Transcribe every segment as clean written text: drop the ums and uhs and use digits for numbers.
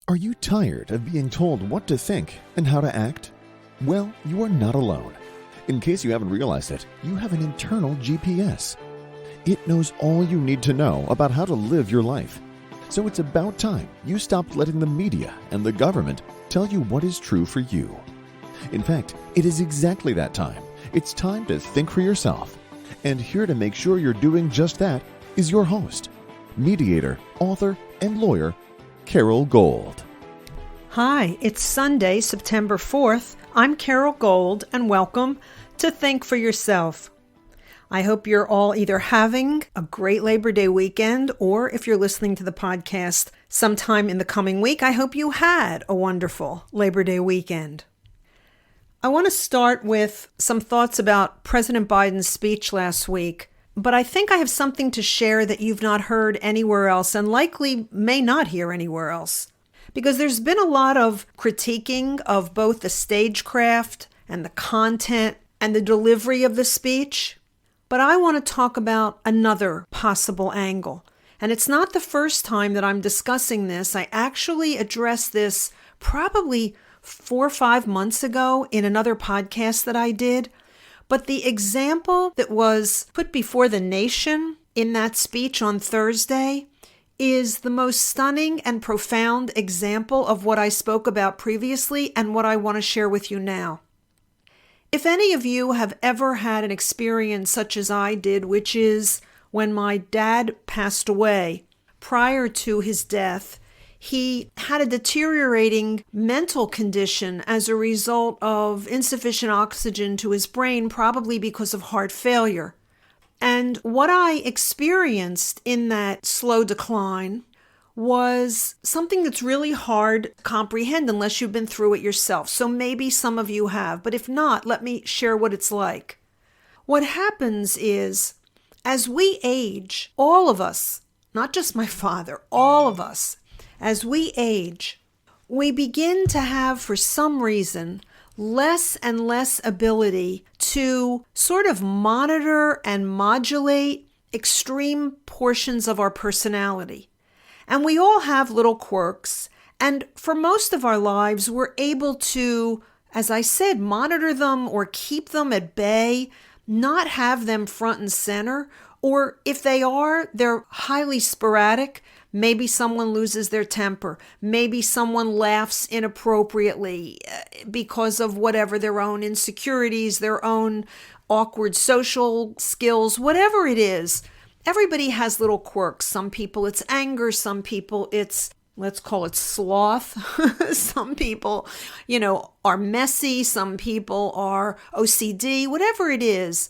Are you tired of being told what to think and how to act? Well, you are not alone. In case you haven't realized it, you have an internal GPS. It knows all you need to know about how to live your life. So it's about time you stopped letting the media and the government tell you what is true for you. In fact, it is exactly that time. It's time to think for yourself. And here to make sure you're doing just that is your host, mediator, author, and lawyer, Carol Gold. Hi, it's Sunday, September 4th. I'm Carol Gold, and welcome to Think for Yourself. I hope you're all either having a great Labor Day weekend, or if you're listening to the podcast sometime in the coming week, I hope you had a wonderful Labor Day weekend. I want to start with some thoughts about President Biden's speech last week, but I think I have something to share that you've not heard anywhere else and likely may not hear anywhere else. Because there's been a lot of critiquing of both the stagecraft and the content and the delivery of the speech. But I want to talk about another possible angle. And it's not the first time that I'm discussing this. I actually addressed this probably 4 or 5 months ago in another podcast that I did. But the example that was put before the nation in that speech on Thursday is the most stunning and profound example of what I spoke about previously and what I want to share with you now. If any of you have ever had an experience such as I did, which is when my dad passed away, prior to his death, he had a deteriorating mental condition as a result of insufficient oxygen to his brain, probably because of heart failure. And what I experienced in that slow decline was something that's really hard to comprehend unless you've been through it yourself. So maybe some of you have, but if not, let me share what it's like. What happens is, as we age, all of us, not just my father, all of us, as we age, we begin to have, for some reason, less and less ability to sort of monitor and modulate extreme portions of our personality. And we all have little quirks. And for most of our lives, we're able to, as I said, monitor them or keep them at bay, not have them front and center. Or if they are, they're highly sporadic. Maybe someone loses their temper. Maybe someone laughs inappropriately because of whatever their own insecurities, their own awkward social skills, whatever it is. Everybody has little quirks. Some people it's anger. Some people it's, let's call it sloth. Some people, are messy. Some people are OCD, whatever it is.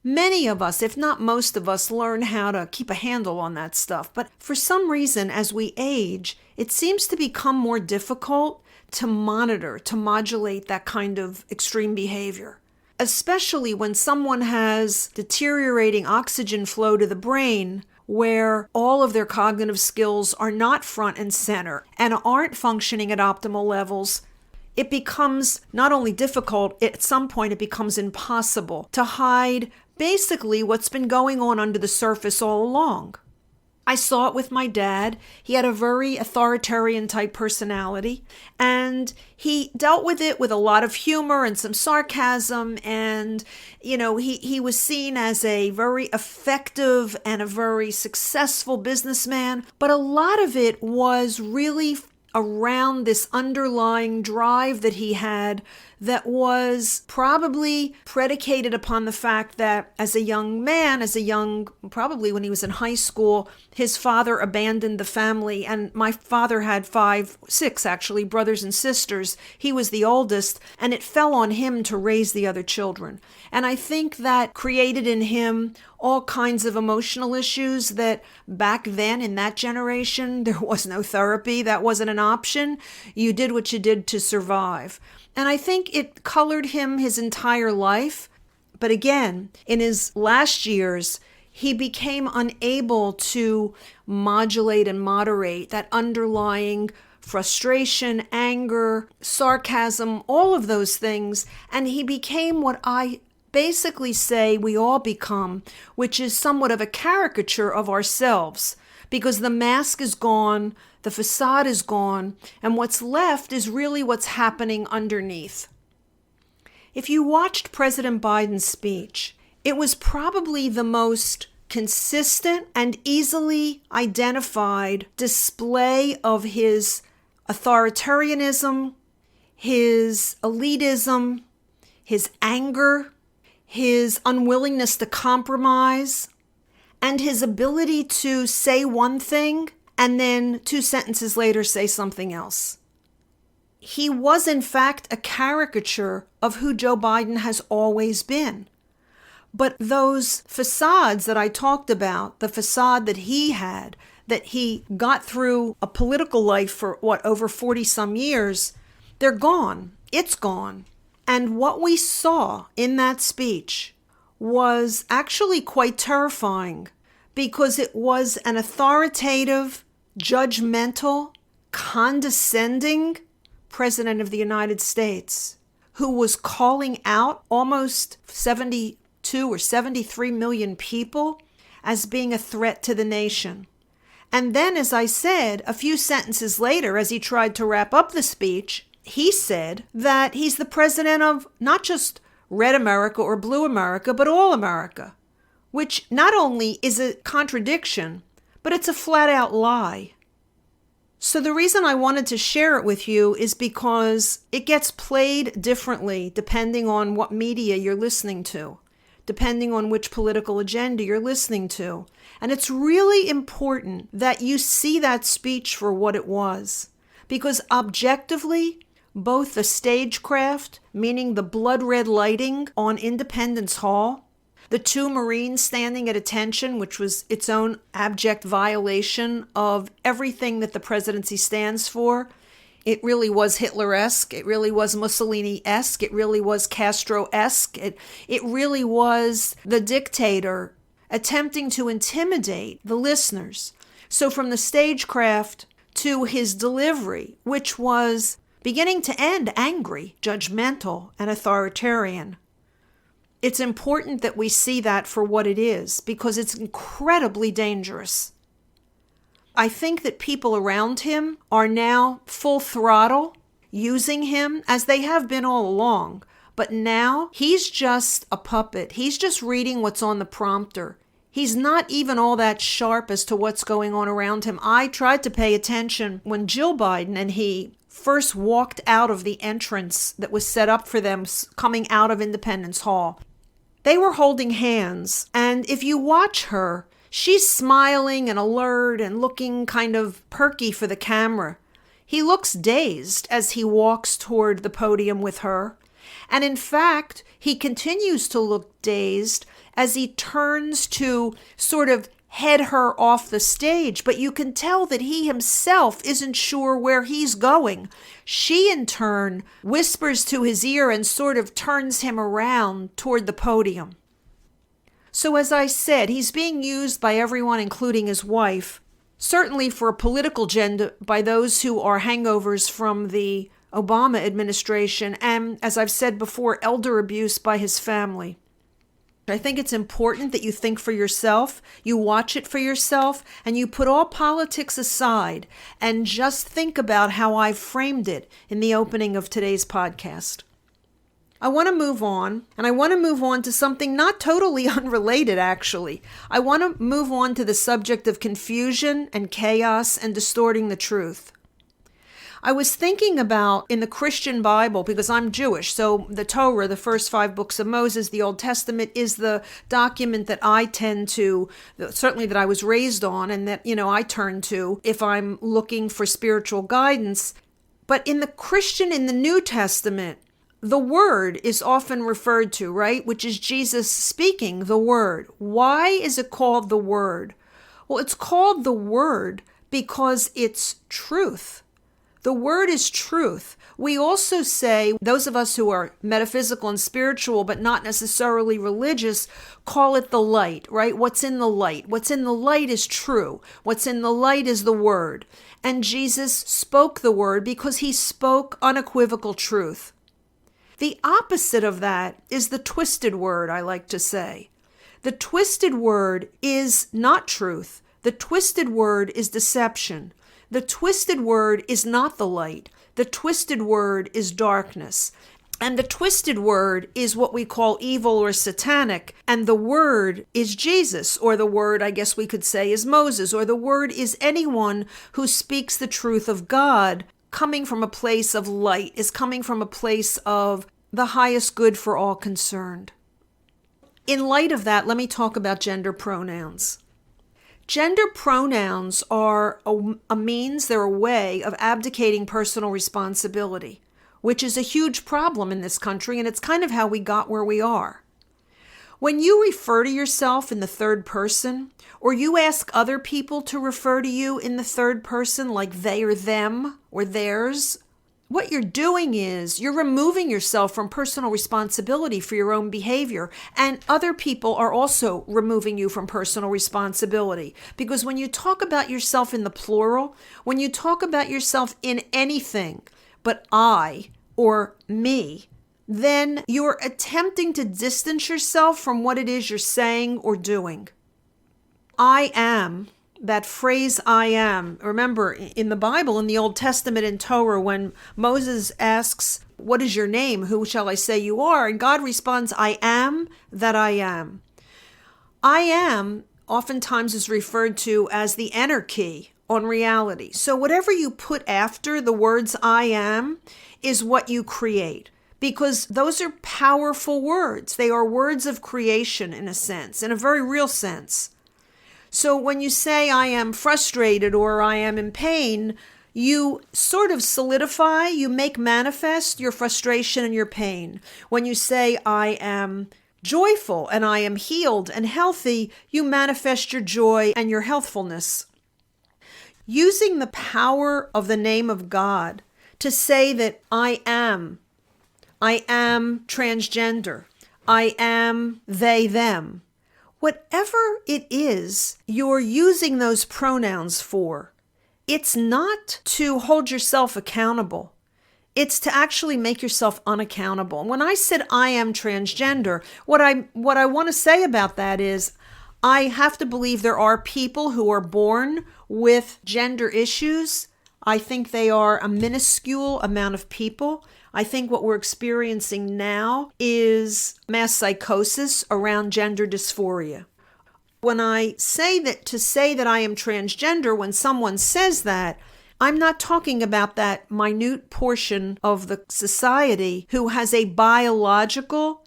Many of us, if not most of us, learn how to keep a handle on that stuff. But for some reason, as we age, it seems to become more difficult to monitor, to modulate that kind of extreme behavior. Especially when someone has deteriorating oxygen flow to the brain, where all of their cognitive skills are not front and center and aren't functioning at optimal levels. It becomes not only difficult, at some point it becomes impossible to hide basically what's been going on under the surface all along. I saw it with my dad. He had a very authoritarian type personality, and he dealt with it with a lot of humor and some sarcasm, and he was seen as a very effective and a very successful businessman, but a lot of it was really around this underlying drive that he had that was probably predicated upon the fact that as a young man, probably when he was in high school, his father abandoned the family. And my father had 6 brothers and sisters. He was the oldest, and it fell on him to raise the other children. And I think that created in him all kinds of emotional issues that back then in that generation, there was no therapy. That wasn't an option. You did what you did to survive. And I think it colored him his entire life. But again, in his last years, he became unable to modulate and moderate that underlying frustration, anger, sarcasm, all of those things. And he became what I basically say we all become, which is somewhat of a caricature of ourselves, because the mask is gone, The facade is gone, and what's left is really what's happening underneath. If you watched President Biden's speech, it was probably the most consistent and easily identified display of his authoritarianism, his elitism, his anger, his unwillingness to compromise, and his ability to say one thing and then 2 sentences later say something else. He was, in fact, a caricature of who Joe Biden has always been. But those facades that I talked about, the facade that he had, that he got through a political life for, over 40 some years, they're gone. It's gone. And what we saw in that speech was actually quite terrifying because it was an authoritative, judgmental, condescending President of the United States who was calling out almost 72 or 73 million people as being a threat to the nation. And then, as I said, a few sentences later, as he tried to wrap up the speech, he said that he's the president of not just red America or blue America, but all America, which not only is a contradiction, but it's a flat out lie. So the reason I wanted to share it with you is because it gets played differently depending on what media you're listening to, depending on which political agenda you're listening to. And it's really important that you see that speech for what it was, because objectively, both the stagecraft, meaning the blood red lighting on Independence Hall, the 2 Marines standing at attention, which was its own abject violation of everything that the presidency stands for. It really was Hitler-esque. It really was Mussolini-esque. It really was Castro-esque. It really was the dictator attempting to intimidate the listeners. So from the stagecraft to his delivery, which was beginning to end angry, judgmental, and authoritarian. It's important that we see that for what it is, because it's incredibly dangerous. I think that people around him are now full throttle, using him as they have been all along. But now he's just a puppet. He's just reading what's on the prompter. He's not even all that sharp as to what's going on around him. I tried to pay attention when Jill Biden and he first walked out of the entrance that was set up for them coming out of Independence Hall. They were holding hands, and if you watch her, she's smiling and alert and looking kind of perky for the camera. He looks dazed as he walks toward the podium with her. And in fact, he continues to look dazed as he turns to sort of head her off the stage, but you can tell that he himself isn't sure where he's going. She, in turn, whispers to his ear and sort of turns him around toward the podium. So as I said, he's being used by everyone, including his wife, certainly for a political agenda by those who are hangovers from the Obama administration, and, as I've said before, elder abuse by his family. I think it's important that you think for yourself, you watch it for yourself, and you put all politics aside and just think about how I've framed it in the opening of today's podcast. I want to move on, and I want to move on to something not totally unrelated, actually. I want to move on to the subject of confusion and chaos and distorting the truth. I was thinking about in the Christian Bible, because I'm Jewish, so the Torah, the first 5 books of Moses, the Old Testament, is the document that I tend to, certainly that I was raised on and that, I turn to if I'm looking for spiritual guidance. But in the New Testament, the Word is often referred to, right? Which is Jesus speaking the Word. Why is it called the Word? Well, it's called the Word because it's truth. The Word is truth. We also say, those of us who are metaphysical and spiritual, but not necessarily religious, call it the light, right? What's in the light? What's in the light is true. What's in the light is the Word. And Jesus spoke the Word because he spoke unequivocal truth. The opposite of that is the twisted word, I like to say. The twisted word is not truth. The twisted word is deception. The twisted word is not the light. The twisted word is darkness. And the twisted word is what we call evil or satanic. And the word is Jesus, or the word, I guess we could say, is Moses, or the word is anyone who speaks the truth of God, coming from a place of light, is coming from a place of the highest good for all concerned. In light of that, let me talk about gender pronouns. Gender pronouns are a means, they're a way of abdicating personal responsibility, which is a huge problem in this country, and it's kind of how we got where we are. When you refer to yourself in the third person, or you ask other people to refer to you in the third person like they or them or theirs, what you're doing is you're removing yourself from personal responsibility for your own behavior, and other people are also removing you from personal responsibility. Because when you talk about yourself in the plural, when you talk about yourself in anything but I or me, then you're attempting to distance yourself from what it is you're saying or doing. I am, that phrase I am, remember in the Bible, in the Old Testament in Torah, when Moses asks, what is your name? Who shall I say you are? And God responds, I am that I am. I am oftentimes is referred to as the anarchy on reality. So whatever you put after the words I am is what you create, because those are powerful words. They are words of creation in a sense, in a very real sense. So when you say I am frustrated or I am in pain, you sort of solidify, you make manifest your frustration and your pain. When you say I am joyful and I am healed and healthy, you manifest your joy and your healthfulness. Using the power of the name of God to say that I am transgender, I am they, them. Whatever it is you're using those pronouns for, it's not to hold yourself accountable. It's to actually make yourself unaccountable. And when I said I am transgender, what I want to say about that is I have to believe there are people who are born with gender issues. I think they are a minuscule amount of people. I think what we're experiencing now is mass psychosis around gender dysphoria. When I say that, to say that I am transgender, when someone says that, I'm not talking about that minute portion of the society who has a biological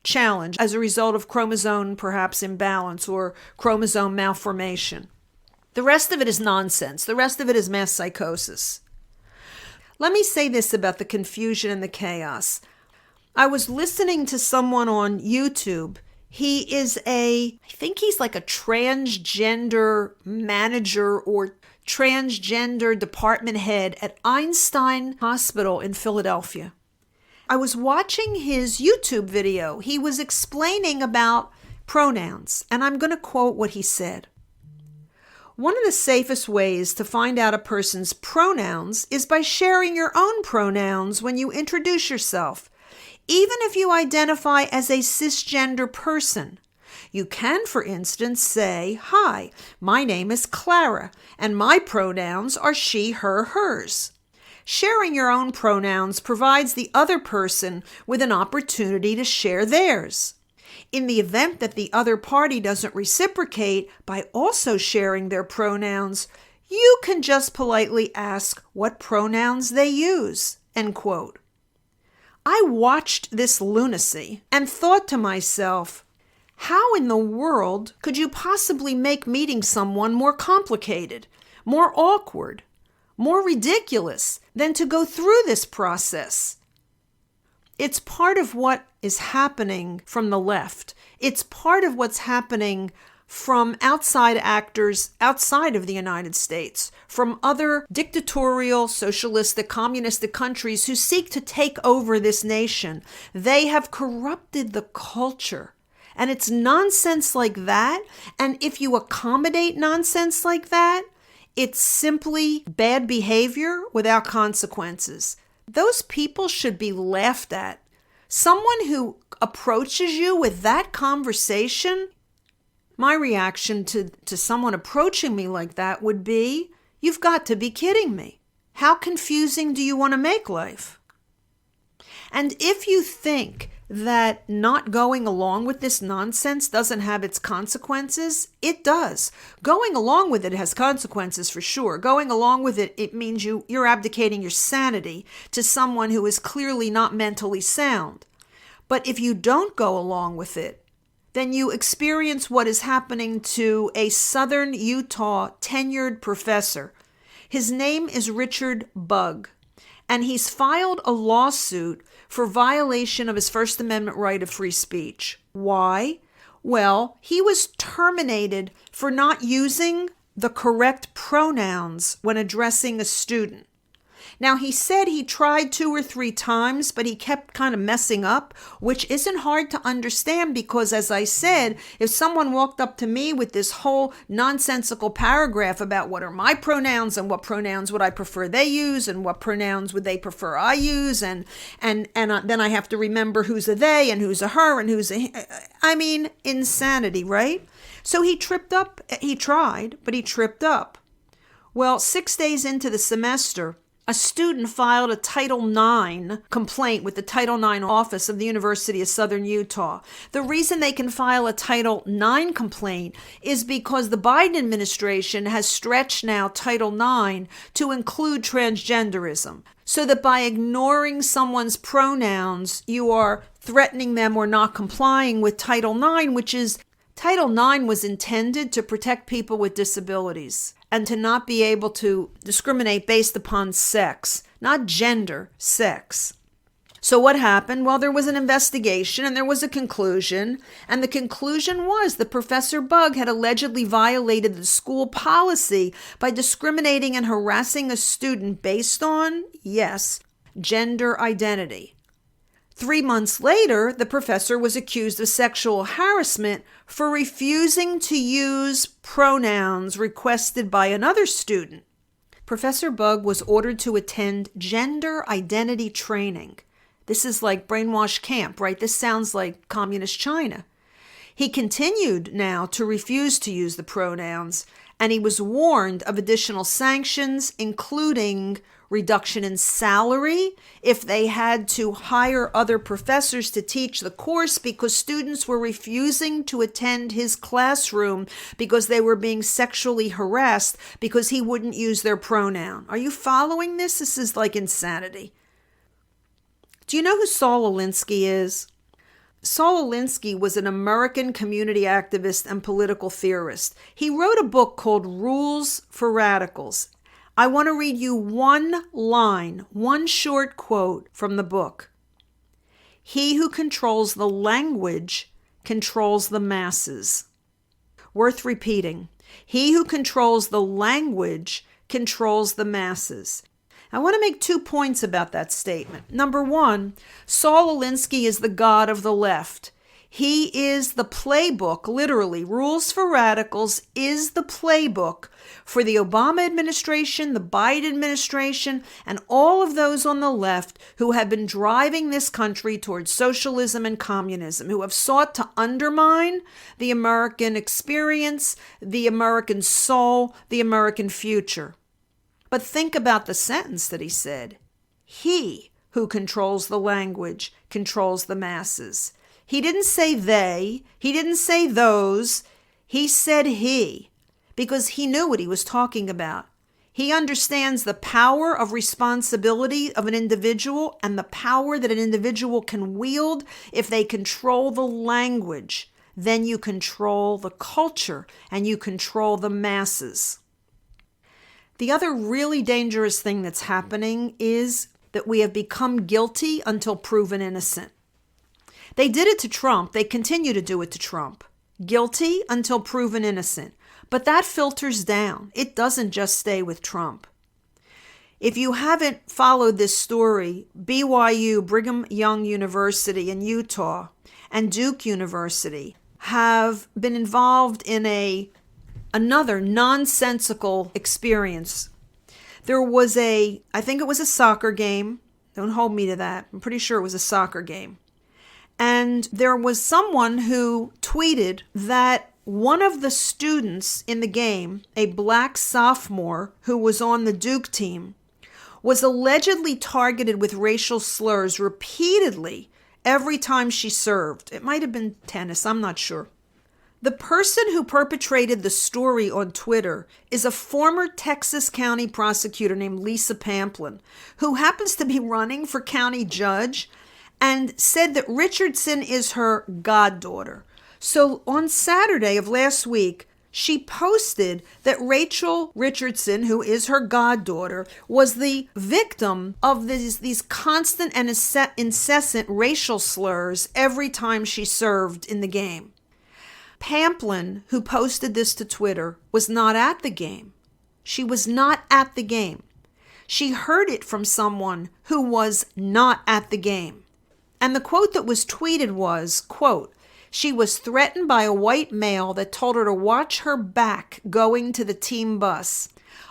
challenge as a result of chromosome perhaps imbalance or chromosome malformation. The rest of it is nonsense. The rest of it is mass psychosis. Let me say this about the confusion and the chaos. I was listening to someone on YouTube. He is I think he's like a transgender manager or transgender department head at Einstein Hospital in Philadelphia. I was watching his YouTube video. He was explaining about pronouns, and I'm going to quote what he said. One of the safest ways to find out a person's pronouns is by sharing your own pronouns when you introduce yourself, even if you identify as a cisgender person. You can, for instance, say, "Hi, my name is Clara, and my pronouns are she, her, hers." Sharing your own pronouns provides the other person with an opportunity to share theirs. In the event that the other party doesn't reciprocate by also sharing their pronouns, you can just politely ask what pronouns they use, end quote. I watched this lunacy and thought to myself, how in the world could you possibly make meeting someone more complicated, more awkward, more ridiculous than to go through this process? It's part of what is happening from the left. It's part of what's happening from outside actors outside of the United States, from other dictatorial, socialistic, communistic countries who seek to take over this nation. They have corrupted the culture. And it's nonsense like that. And if you accommodate nonsense like that, it's simply bad behavior without consequences. Those people should be laughed at. Someone who approaches you with that conversation, my reaction to someone approaching me like that would be, You've got to be kidding me. How confusing do you want to make life? And if you think that not going along with this nonsense doesn't have its consequences, it does. Going along with it has consequences for sure. Going along with it, it means you're abdicating your sanity to someone who is clearly not mentally sound. But if you don't go along with it, then you experience what is happening to a Southern Utah tenured professor. His name is Richard Bugg, and he's filed a lawsuit for violation of his First Amendment right of free speech. Why? Well, he was terminated for not using the correct pronouns when addressing a student. Now, he said he tried 2 or 3 times, but he kept kind of messing up, which isn't hard to understand because, as I said, if someone walked up to me with this whole nonsensical paragraph about what are my pronouns and what pronouns would I prefer they use and what pronouns would they prefer I use, and then I have to remember who's a they and who's a her and who's a... I mean, insanity, right? So he tripped up. He tried, but he tripped up. Well, 6 days into the semester, a student filed a Title IX complaint with the Title IX office of the University of Southern Utah. The reason they can file a Title IX complaint is because the Biden administration has stretched now Title IX to include transgenderism, so that by ignoring someone's pronouns, you are threatening them or not complying with Title IX, which is Title IX was intended to protect people with disabilities and to not be able to discriminate based upon sex, not gender, sex. So what happened? Well, there was an investigation and there was a conclusion. And the conclusion was that Professor Bugg had allegedly violated the school policy by discriminating and harassing a student based on, yes, gender identity. 3 months later, the professor was accused of sexual harassment for refusing to use pronouns requested by another student. Professor Bugg was ordered to attend gender identity training. This is like brainwash camp, right? This sounds like communist China. He continued now to refuse to use the pronouns, and he was warned of additional sanctions, including reduction in salary if they had to hire other professors to teach the course because students were refusing to attend his classroom because they were being sexually harassed because he wouldn't use their pronoun. Are you following this? This is like insanity. Do you know who Saul Alinsky is? Saul Alinsky was an American community activist and political theorist. He wrote a book called Rules for Radicals. I want to read you one line, one short quote from the book. He who controls the language controls the masses. Worth repeating. He who controls the language controls the masses. I want to make 2 points about that statement. Number 1, Saul Alinsky is the god of the left. He is the playbook, literally. Rules for Radicals is the playbook for the Obama administration, the Biden administration, and all of those on the left who have been driving this country towards socialism and communism, who have sought to undermine the American experience, the American soul, the American future. But think about the sentence that he said. He who controls the language controls the masses. He didn't say they. He didn't say those. He said he, because he knew what he was talking about. He understands the power of responsibility of an individual and the power that an individual can wield if they control the language. Then you control the culture and you control the masses. The other really dangerous thing that's happening is that we have become guilty until proven innocent. They did it to Trump. They continue to do it to Trump. Guilty until proven innocent. But that filters down. It doesn't just stay with Trump. If you haven't followed this story, BYU, Brigham Young University in Utah, and Duke University have been involved in another nonsensical experience. There was I think it was a soccer game. Don't hold me to that. I'm pretty sure it was a soccer game. And there was someone who tweeted that one of the students in the game, a black sophomore who was on the Duke team, was allegedly targeted with racial slurs repeatedly every time she served. It might have been tennis, I'm not sure. The person who perpetrated the story on Twitter is a former Texas County prosecutor named Lisa Pamplin, who happens to be running for county judge, and said that Richardson is her goddaughter. So on Saturday of last week, she posted that Rachel Richardson, who is her goddaughter, was the victim of these constant and incessant racial slurs every time she served in the game. Pamplin, who posted this to Twitter, was not at the game. She was not at the game. She heard it from someone who was not at the game. And the quote that was tweeted was, quote, "She was threatened by a white male that told her to watch her back going to the team bus.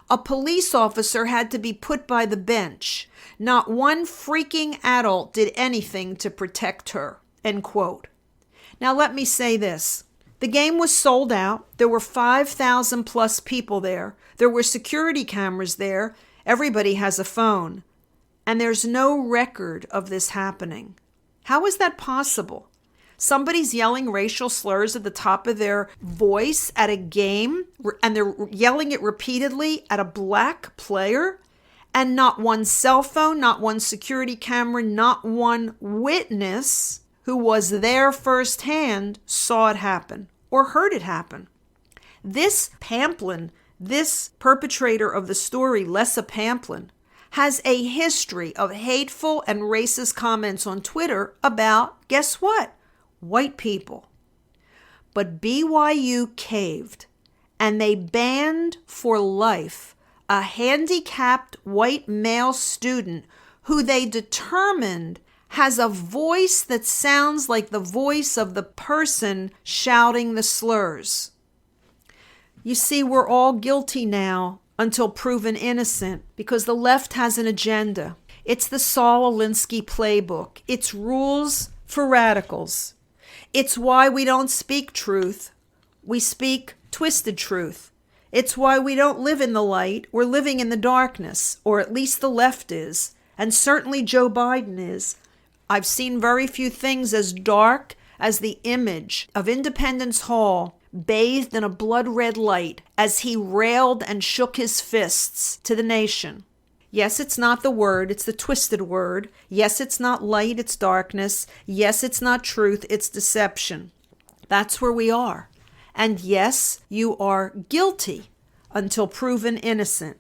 A police officer had to be put by the bench. Not one freaking adult did anything to protect her," end quote. Now let me say this. The game was sold out. There were 5,000 plus people there. There were security cameras there. Everybody has a phone. And there's no record of this happening. How is that possible? Somebody's yelling racial slurs at the top of their voice at a game, and they're yelling it repeatedly at a black player, and not one cell phone, not one security camera, not one witness who was there firsthand saw it happen or heard it happen. This Pamplin, this perpetrator of the story, Lisa Pamplin, has a history of hateful and racist comments on Twitter about, guess what? White people. But BYU caved, and they banned for life a handicapped white male student who they determined has a voice that sounds like the voice of the person shouting the slurs. You see, we're all guilty now until proven innocent because the left has an agenda. It's the Saul Alinsky playbook. It's rules for radicals. It's why we don't speak truth. We speak twisted truth. It's why we don't live in the light. We're living in the darkness, or at least the left is, and certainly Joe Biden is. I've seen very few things as dark as the image of Independence Hall bathed in a blood-red light as he railed and shook his fists to the nation. Yes, it's not the word, it's the twisted word. Yes, it's not light, it's darkness. Yes, it's not truth, it's deception. That's where we are. And yes, you are guilty until proven innocent.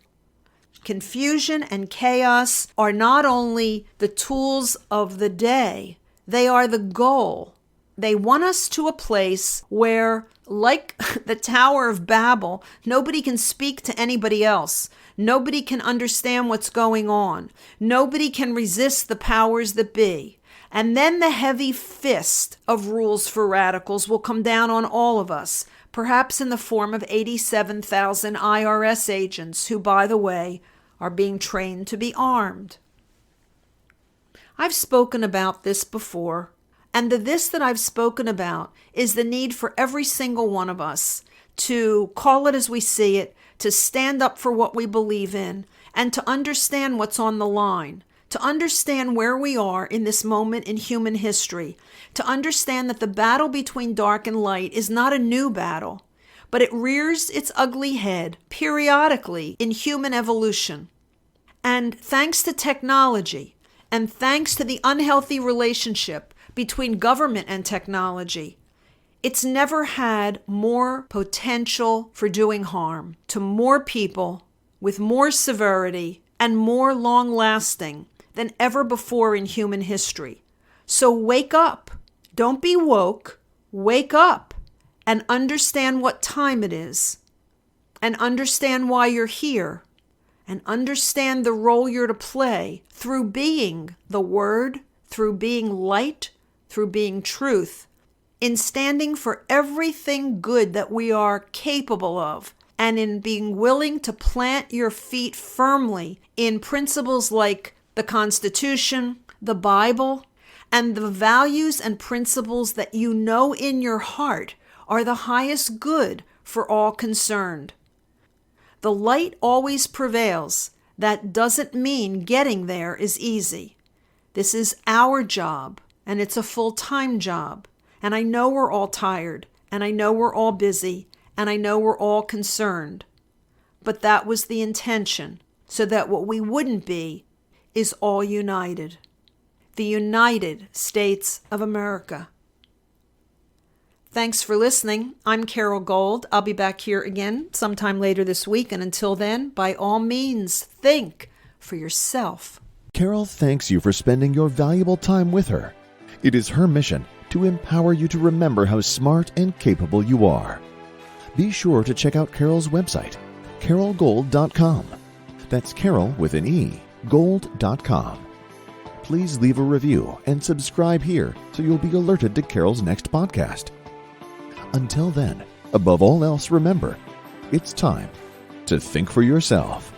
Confusion and chaos are not only the tools of the day, they are the goal. They want us to a place where, like the Tower of Babel, nobody can speak to anybody else. Nobody can understand what's going on. Nobody can resist the powers that be. And then the heavy fist of rules for radicals will come down on all of us, perhaps in the form of 87,000 IRS agents who, by the way, are being trained to be armed. I've spoken about this before, and this that I've spoken about is the need for every single one of us to call it as we see it, to stand up for what we believe in, and to understand what's on the line, to understand where we are in this moment in human history, to understand that the battle between dark and light is not a new battle, but it rears its ugly head periodically in human evolution. And thanks to technology, and thanks to the unhealthy relationship between government and technology, it's never had more potential for doing harm to more people with more severity and more long-lasting than ever before in human history. So wake up. Don't be woke. Wake up and understand what time it is, and understand why you're here, and understand the role you're to play through being the Word, through being light, through being truth, in standing for everything good that we are capable of, and in being willing to plant your feet firmly in principles like the Constitution, the Bible, and the values and principles that you know in your heart are the highest good for all concerned. The light always prevails. That doesn't mean getting there is easy. This is our job, and it's a full-time job. And I know we're all tired, and I know we're all busy, and I know we're all concerned. But that was the intention, so that what we wouldn't be is all united. The United States of America. Thanks for listening. I'm Carol Gold. I'll be back here again sometime later this week. And until then, by all means, think for yourself. Carol thanks you for spending your valuable time with her. It is her mission to empower you to remember how smart and capable you are. Be sure to check out Carol's website, carolgold.com. That's Carol with an E, gold.com. Please leave a review and subscribe here so you'll be alerted to Carol's next podcast. Until then, above all else, remember, it's time to think for yourself.